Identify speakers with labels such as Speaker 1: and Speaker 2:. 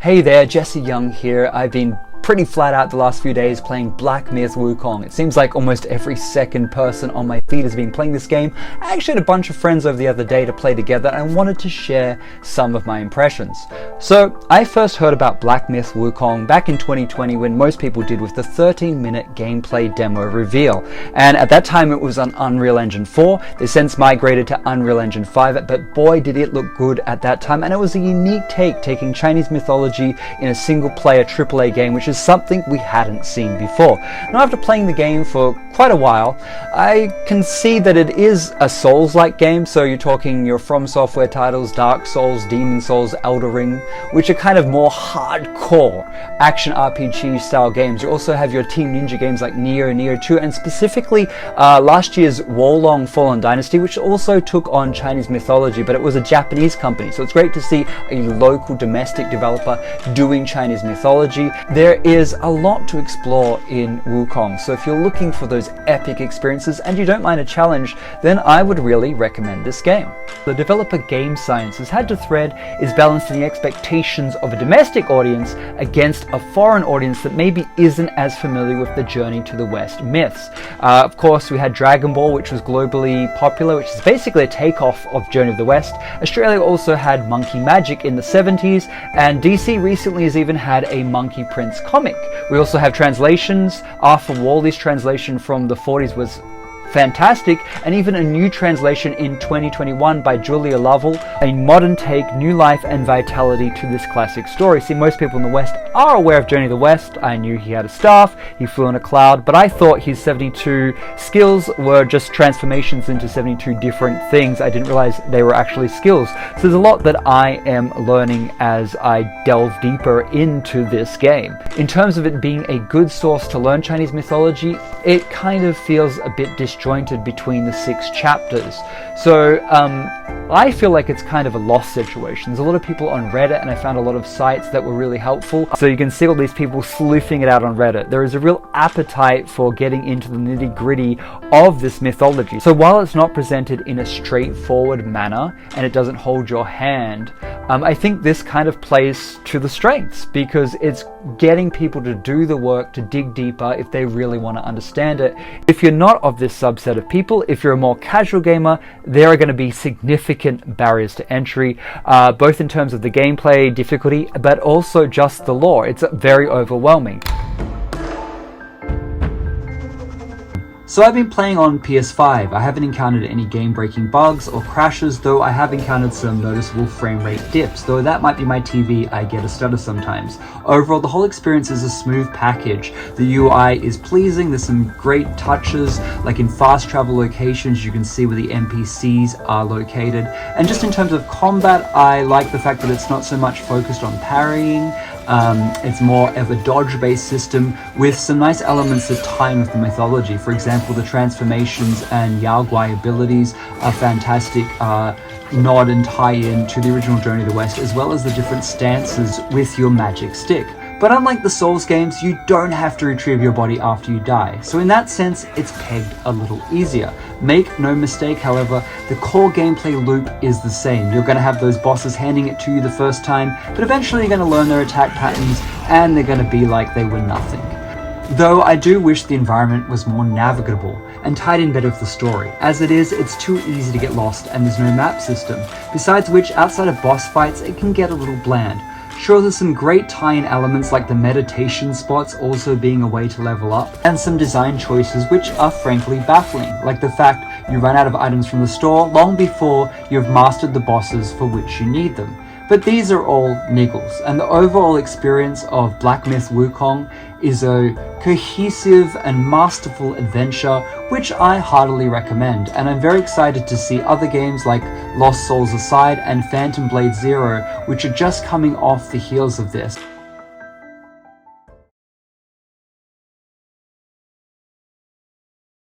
Speaker 1: Hey there, Jesse Young here. I've been pretty flat out the last few days playing Black Myth Wukong. It seems like almost every second person on my feed has been playing this game. I actually had a bunch of friends over the other day to play together and I wanted to share some of my impressions. So I first heard about Black Myth Wukong back in 2020 when most people did with the 13-minute gameplay demo reveal. And at that time it was on Unreal Engine 4. They since migrated to Unreal Engine 5, but boy did it look good at that time. And it was a unique take, taking Chinese mythology in a single-player AAA game, which is something we hadn't seen before. Now, after playing the game for quite a while, I can see that it is a Souls-like game. So you're talking your From Software titles, Dark Souls, Demon Souls, Elder Ring, which are kind of more hardcore action RPG style games. You also have your Team Ninja games like Neo, Neo 2, and specifically last year's Wukong Fallen Dynasty, which also took on Chinese mythology, but it was a Japanese company. So it's great to see a local domestic developer doing Chinese mythology. There is a lot to explore in Wukong, so if you're looking for those epic experiences and you don't mind a challenge, then I would really recommend this game. The developer Game Science has had to thread is balancing the expectations of a domestic audience against a foreign audience that maybe isn't as familiar with the Journey to the West myths. Of course, we had Dragon Ball, which was globally popular, which is basically a takeoff of Journey of the West. Australia also had Monkey Magic in the 70s, and DC recently has even had a Monkey Prince comic. We also have translations. Arthur Wally's translation from the 40s was fantastic, and even a new translation in 2021 by Julia Lovell, a modern take, new life and vitality to this classic story. See, most people in the West are aware of Journey of the West. I knew he had a staff, he flew in a cloud, but I thought his 72 skills were just transformations into 72 different things. I didn't realize they were actually skills. So there's a lot that I am learning as I delve deeper into this game. In terms of it being a good source to learn Chinese mythology, it kind of feels a bit disjointed between the 6 chapters. So I feel like it's kind of a lost situation. There's a lot of people on Reddit, and I found a lot of sites that were really helpful. So you can see all these people sleuthing it out on Reddit. There is a real appetite for getting into the nitty-gritty of this mythology. So while it's not presented in a straightforward manner and it doesn't hold your hand, I think this kind of plays to the strengths, because it's getting people to do the work, to dig deeper if they really want to understand it. If you're not of this subset of people, if you're a more casual gamer, there are going to be significant barriers to entry, both in terms of the gameplay difficulty, but also just the lore. It's very overwhelming. So I've been playing on PS5. I haven't encountered any game-breaking bugs or crashes, though I have encountered some noticeable frame rate dips, though that might be my TV. I get a stutter sometimes. Overall, the whole experience is a smooth package. The UI is pleasing, there's some great touches, like in fast travel locations you can see where the NPCs are located. And just in terms of combat, I like the fact that it's not so much focused on parrying. It's more of a dodge-based system with some nice elements that tie in with the mythology. For example, the transformations and Yao Guai abilities are fantastic nod and tie-in to the original Journey of the West, as well as the different stances with your magic stick. But unlike the Souls games, you don't have to retrieve your body after you die. So in that sense, it's pegged a little easier. Make no mistake, however, the core gameplay loop is the same. You're going to have those bosses handing it to you the first time, but eventually you're going to learn their attack patterns and they're going to be like they were nothing. Though I do wish the environment was more navigable and tied in better with the story. As it is, it's too easy to get lost and there's no map system. Besides which, outside of boss fights, it can get a little bland. Sure, there's some great tie-in elements like the meditation spots also being a way to level up, and some design choices which are frankly baffling, like the fact you run out of items from the store long before you've mastered the bosses for which you need them. But these are all niggles, and the overall experience of Black Myth Wukong is a cohesive and masterful adventure which I heartily recommend, and I'm very excited to see other games like Lost Souls Aside and Phantom Blade Zero, which are just coming off the heels of this.